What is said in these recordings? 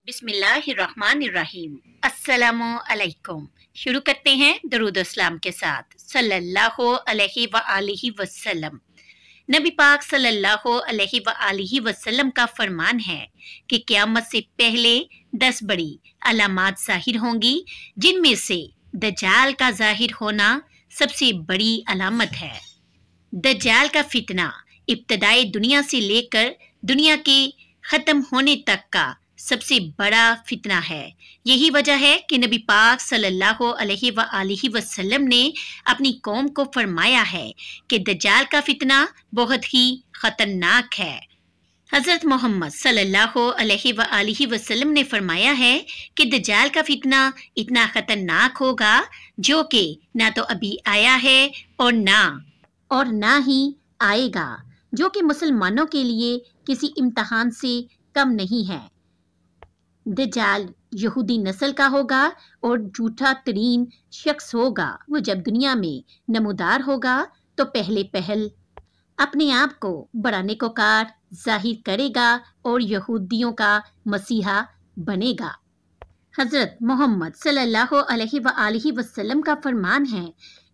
बिस्मिल्लाहिर्रहमानिर्रहीम। अस्सलामु अलैकुम। शुरू करते हैं दरूद इस्लाम के साथ। सल्लल्लाहु अलैहि व आलिहि वसल्लम। नबी पाक सल्लल्लाहु अलैहि व आलिहि वसल्लम का फरमान है कि क़यामत से पहले 10 बड़ी अलामात ज़ाहिर होंगी, जिनमें से दज्जाल का ज़ाहिर होना सबसे बड़ी अलामत है। दज्जाल का फितना इब्तदाई दुनिया से लेकर दुनिया के ख़त्म होने तक का सबसे बड़ा फितना है। यही वजह है कि नबी पाक सल्लल्लाहु अलैहि व आलिहि वसल्लम ने अपनी कौम को फरमाया है कि दज्जाल का फितना बहुत ही ख़तरनाक है। हज़रत मोहम्मद सल्लल्लाहु अलैहि व आलिहि वसल्लम ने फरमाया है कि दज्जाल का फितना इतना ख़तरनाक होगा जो कि ना तो अभी आया है और ना ही आएगा, जो कि मुसलमानों के लिए किसी इम्तहान से कम नहीं है। दज्जाल यहूदी नस्ल का होगा और झूठा तरीन शख्स होगा। वो जब दुनिया में नमूदार होगा तो पहल अपने आप को बड़ा नेकोकार जाहिर करेगा और यहूदियों का मसीहा बनेगा। हज़रत मोहम्मद सल्लल्लाहु अलैहि व आलिहि वसल्लम का फरमान है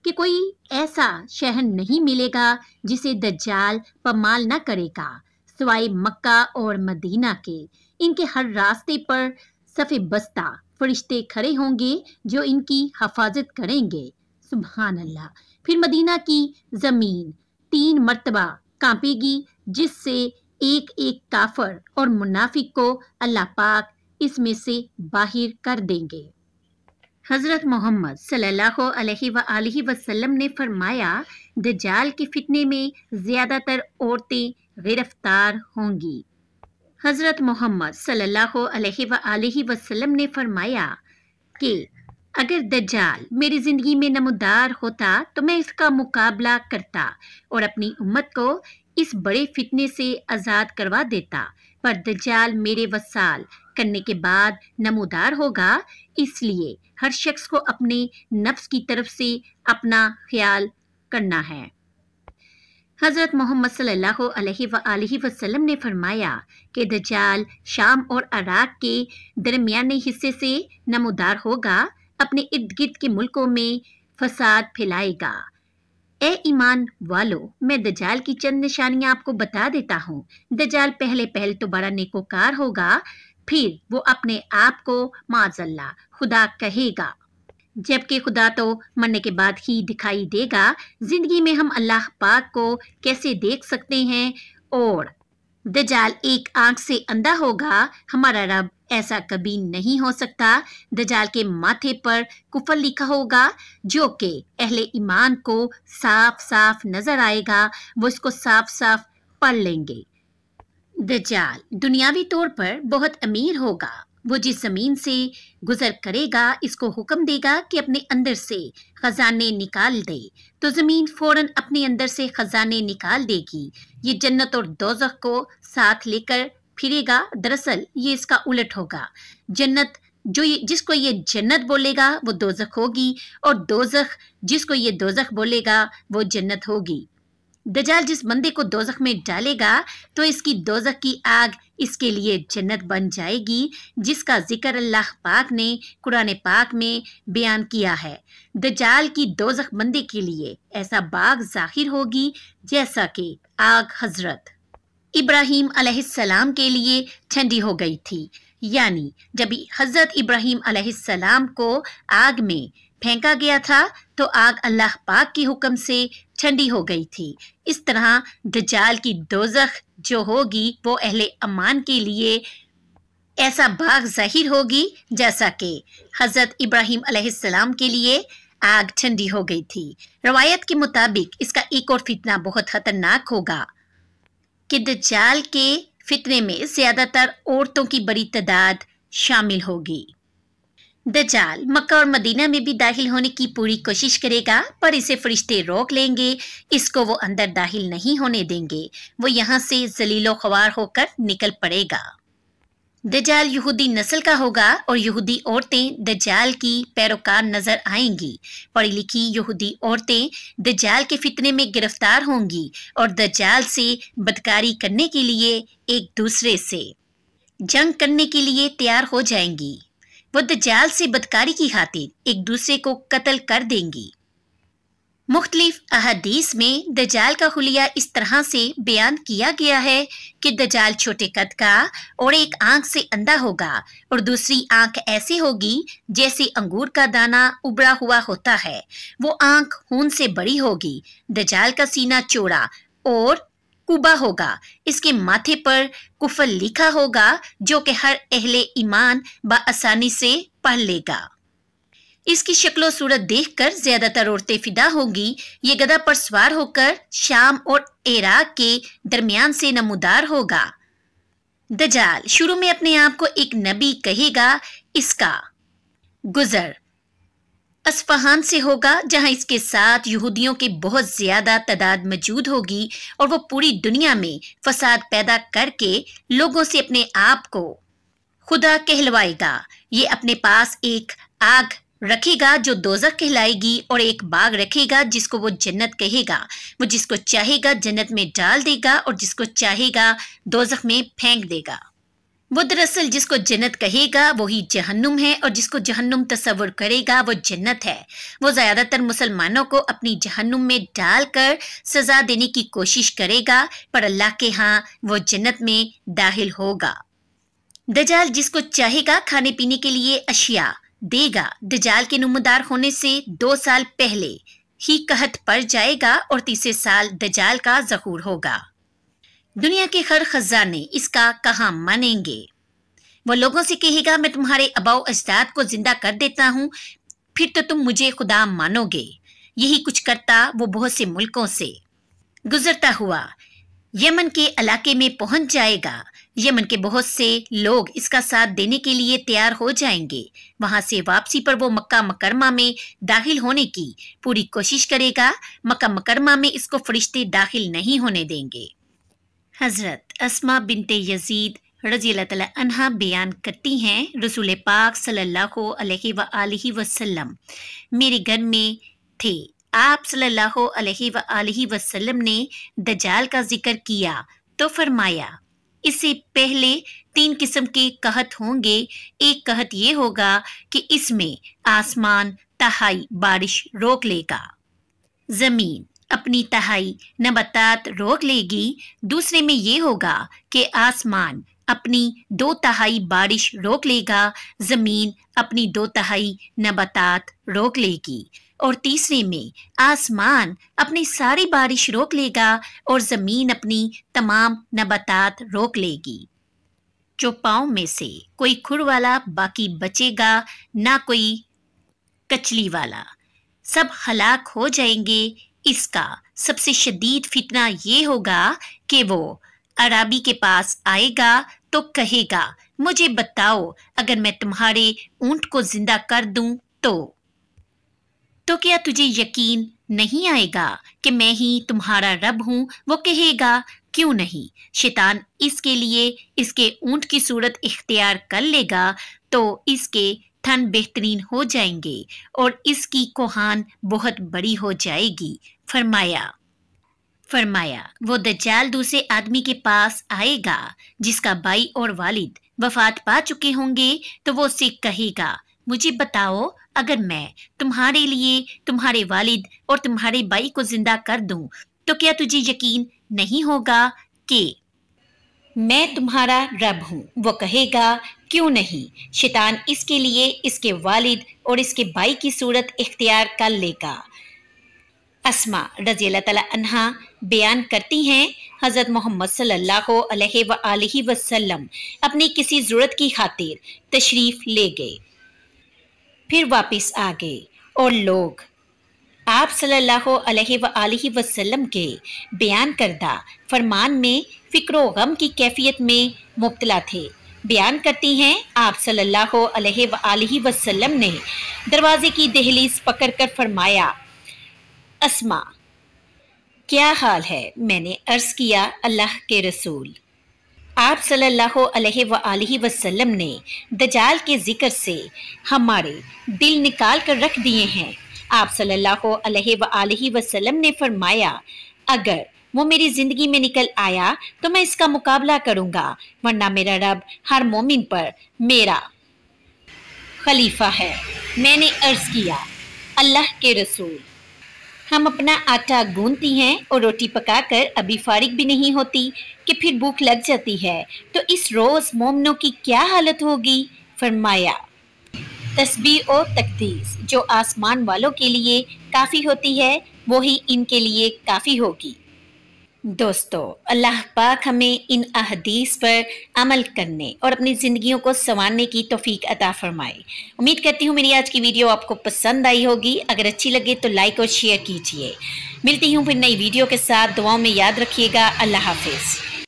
कि कोई ऐसा शहर नहीं मिलेगा जिसे दज्जाल पमाल न करेगा सिवाय मक्का और मदीना के। इनके हर रास्ते पर सफ़े बस्ता फरिश्ते खड़े होंगे जो इनकी हिफाजत करेंगे। सुभान अल्लाह। फिर मदीना की ज़मीन 3 मर्तबा कांपेगी, जिससे एक एक काफर और मुनाफिक को अल्लाह पाक इसमें से बाहर कर देंगे। हज़रत मोहम्मद सल्लल्लाहु अलैहि व आलिहि वसल्लम ने फरमाया, दज्जाल के फितने में ज़्यादातर औरतें गिरफ्तार होंगी। हज़रत मोहम्मद सल्लल्लाहु अलैहि व आलिहि वसल्लम ने फरमाया कि अगर दज्जाल मेरी ज़िंदगी में नमूदार होता तो मैं इसका मुकाबला करता और अपनी उम्मत को इस बड़े फितने से आज़ाद करवा देता, पर दज्जाल मेरे वसाल करने के बाद नमूदार होगा, इसलिए हर शख्स को अपने नफ्स की तरफ से अपना ख्याल करना है। हज़रत मोहम्मद सल्लल्लाहु अलैहि व आलिहि वसल्लम ने फरमाया कि दज्जाल शाम और इराक के दरमियाने हिस्से से नमूदार होगा, अपने इर्द गिर्द के मुल्कों में फसाद फैलाएगा। ए ईमान वालों, मैं दज्जाल की चंद निशानियां आपको बता देता हूँ। दज्जाल पहले तो बड़ा नेकोकार होगा, फिर वो अपने आप को माज़अल्लाह खुदा कहेगा, जबकि खुदा तो मरने के बाद ही दिखाई देगा। जिंदगी में हम अल्लाह पाक को कैसे देख सकते हैं? और दज्जाल एक आंख से अंधा होगा, हमारा रब ऐसा कभी नहीं हो सकता। दज्जाल के माथे पर कुफर लिखा होगा जो कि अहले ईमान को साफ साफ नजर आएगा, वो इसको साफ साफ पढ़ लेंगे। दज्जाल दुनियावी तौर पर बहुत अमीर होगा। वो जिस जमीन से गुजर करेगा इसको हुक्म देगा कि अपने अंदर से खजाने निकाल दे, तो जमीन फौरन अपने अंदर से खजाने निकाल देगी। ये जन्नत और दोज़ख को साथ लेकर फिरेगा। दरअसल ये इसका उलट होगा। जन्नत जिसको ये जन्नत बोलेगा वो दोज़ख होगी, और दोज़ख जिसको ये दोज़ख बोलेगा वो जन्नत होगी। दज्जाल जिस बंदे को दोज़ख में डालेगा तो इसकी दोज़ख की आग इसके लिए जन्नत बन जाएगी, जिसका जिक्र अल्लाह पाक ने कुरान पाक में बयान किया है। दज्जाल की दोज़ख बंदे के लिए ऐसा बाग ज़ाहिर होगी जैसा कि आग हजरत इब्राहीम अलैहिस्सलाम के लिए ठंडी हो गई थी। यानी जब हजरत इब्राहीम अलैहिस्सलाम को आग में फेंका गया था तो आग अल्लाह पाक के हुक्म से ठंडी हो गई थी। इस तरह दज्जाल की दोज़ख जो होगी वो अहले अमान के लिए ऐसा बाग ज़ाहिर होगी जैसा कि हज़रत इब्राहीम अलैहिस्सलाम के लिए आग ठंडी हो गई थी। रवायत के मुताबिक इसका एक और फितना बहुत खतरनाक होगा कि दज्जाल के फितने में ज़्यादातर औरतों की बड़ी तादाद शामिल होगी। दज्जाल मक्का और मदीना में भी दाखिल होने की पूरी कोशिश करेगा, पर इसे फरिश्ते रोक लेंगे। इसको वो अंदर दाखिल नहीं होने देंगे। वो यहाँ से जलीलो ख्वार होकर निकल पड़ेगा। दज्जाल यहूदी नस्ल का होगा और यहूदी औरतें दज्जाल की पैरोकार नजर आएंगी। पढ़ी लिखी यहूदी औरतें दज्जाल के फितने में गिरफ्तार होंगी और दज्जाल से बदकारी करने के लिए एक दूसरे से जंग करने के लिए तैयार हो जाएंगी। वो दज्जाल से बदकारी की खातिर एक दूसरे को कत्ल कर देंगी। मुख्तलिफ अहादीस में दज्जाल का हुलिया इस तरह से बयान किया गया है कि दज्जाल छोटे कद का और एक आंख से अंधा होगा और दूसरी आंख ऐसी होगी जैसे अंगूर का दाना उबड़ा हुआ होता है। वो आंख खून से बड़ी होगी। दज्जाल का सीना चौड़ा और कुबा होगा। इसके माथे पर कुफर लिखा होगा जो कि हर अहले ईमान बआसानी से पढ़ लेगा। इसकी शक्लो सूरत देखकर ज्यादातर औरतें फिदा होंगी। ये गधा पर सवार होकर शाम और इराक के दरमियान से नमूदार होगा। दज्जाल शुरू में अपने आप को एक नबी कहेगा। इसका गुजर अस्फहान से होगा जहां इसके साथ यहूदियों की बहुत ज्यादा तादाद मौजूद होगी और वो पूरी दुनिया में फसाद पैदा करके लोगों से अपने आप को खुदा कहलवाएगा। ये अपने पास एक आग रखेगा जो दोजख कहलाएगी और एक बाग रखेगा जिसको वो जन्नत कहेगा। वो जिसको चाहेगा जन्नत में डाल देगा और जिसको चाहेगा दोजख में फेंक देगा। वो दरअसल जिसको जन्नत कहेगा वही जहन्नुम है और जिसको जहन्नुम तस्वुर करेगा वो जन्नत है। वो ज्यादातर मुसलमानों को अपनी जहन्नुम में डालकर सजा देने की कोशिश करेगा, पर अल्लाह के यहाँ वो जन्नत में दाखिल होगा। दज्जाल जिसको चाहेगा खाने पीने के लिए अशिया देगा। दज्जाल के नमूदार होने से 2 साल पहले ही कहत पड़ जाएगा और तीसरे साल दज्जाल का ज़हूर होगा। दुनिया के हर खजाने इसका कहाँ मानेंगे। वो लोगों से कहेगा मैं तुम्हारे अबाओ अजदाद को जिंदा कर देता हूँ, फिर तो तुम मुझे खुदा मानोगे। यही कुछ करता वो बहुत से मुल्कों से गुजरता हुआ यमन के इलाके में पहुंच जाएगा। यमन के बहुत से लोग इसका साथ देने के लिए तैयार हो जाएंगे। वहां से वापसी पर वो मक्का मुकरमा में दाखिल होने की पूरी कोशिश करेगा। मक्का मुकरमा में इसको फरिश्ते दाखिल नहीं होने देंगे। हजरत अस्मा बिनते यजीद रज़ी अल्लाह तआला अन्हा बयान करती हैं, रसूल पाक सल्लल्लाहु अलैहि वसल्लम मेरे घर में थे। आप सल्लल्लाहु अलैहि वसल्लम ने दज्जाल का जिक्र किया तो फरमाया इससे पहले 3 किस्म के कहत होंगे। एक कहत ये होगा कि इसमें आसमान तहाई बारिश रोक लेगा, जमीन अपनी तहाई नबातात रोक लेगी। दूसरे में ये होगा कि आसमान अपनी 2 तिहाई बारिश रोक लेगा, जमीन अपनी 2 तिहाई नबातात रोक लेगी। और तीसरे में आसमान अपनी सारी बारिश रोक लेगा और जमीन अपनी तमाम नबातात रोक लेगी। चौपाओं में से कोई खुर वाला बाकी बचेगा, ना कोई कचली वाला, सब हलाक हो जाएंगे। इसका सबसे शदीद फितना ये होगा कि वो अराबी के पास आएगा तो कहेगा मुझे बताओ अगर मैं तुम्हारे ऊंट को जिंदा कर दूं तो क्या तुझे यकीन नहीं आएगा कि मैं ही तुम्हारा रब हूं? वो कहेगा क्यों नहीं। शैतान इसके लिए इसके ऊंट की सूरत इख्तियार कर लेगा तो इसके थन बेहतरीन हो जाएंगे और इसकी कोहान बहुत बड़ी हो जाएगी। फरमाया वो दज्जाल दूसरे आदमी के पास आएगा जिसका भाई और वालिद वफात पा चुके होंगे, तो वो उससे कहेगा मुझे बताओ अगर मैं तुम्हारे लिए तुम्हारे वालिद और तुम्हारे भाई को जिंदा कर दूं तो क्या तुझे यकीन नहीं होगा कि मैं तुम्हारा रब हूं? वो कहेगा क्यों नहीं। शैतान इसके लिए इसके वालिद और इसके भाई की सूरत इख्तियार कर लेगा। अस्मा रज़ी अल्लाह तआला अन्हा बयान करती हैं, हज़रत मोहम्मद सल्लल्लाहु अलैहि वसल्लम अपनी किसी ज़रूरत की खातिर तशरीफ़ ले गए, फिर वापस आ गए और लोग आप सल्लल्लाहु अलैहि वसल्लम के बयान करदा फरमान में फ़िक्र व गम की कैफियत में मुब्तला थे। बयान करती हैं आप सल्लल्लाहु अलैहि वसल्लम ने दरवाजे की दहलीज पकड़कर फरमाया अस्मा क्या हाल है? मैंने अर्ज़ किया अल्लाह के रसूल। आप सल्लल्लाहु अलैहि वसल्लम ने दज्जाल के जिक्र से हमारे दिल निकाल कर रख दिए हैं। आप सल्लल्लाहु अलैहि वसल्लम ने फरमाया अगर वो मेरी जिंदगी में निकल आया तो मैं इसका मुकाबला करूंगा, वरना मेरा रब हर मोमिन पर मेरा खलीफा है। मैंने अर्ज किया, अल्लाह के रसूल, हम अपना आटा गूंथती हैं और रोटी पकाकर अभी फारिग भी नहीं होती कि फिर भूख लग जाती है, तो इस रोज मोमनों की क्या हालत होगी? फरमाया, तस्बीह और तकदीस जो आसमान वालों के लिए काफ़ी होती है, वही इनके लिए काफ़ी होगी। दोस्तों, अल्लाह पाक हमें इन अहदीस पर अमल करने और अपनी ज़िंदगियों को संवारने की तौफीक अता फरमाए। उम्मीद करती हूँ मेरी आज की वीडियो आपको पसंद आई होगी। अगर अच्छी लगे तो लाइक और शेयर कीजिए। मिलती हूँ फिर नई वीडियो के साथ। दुआओं में याद रखिएगा। अल्लाह हाफिज़।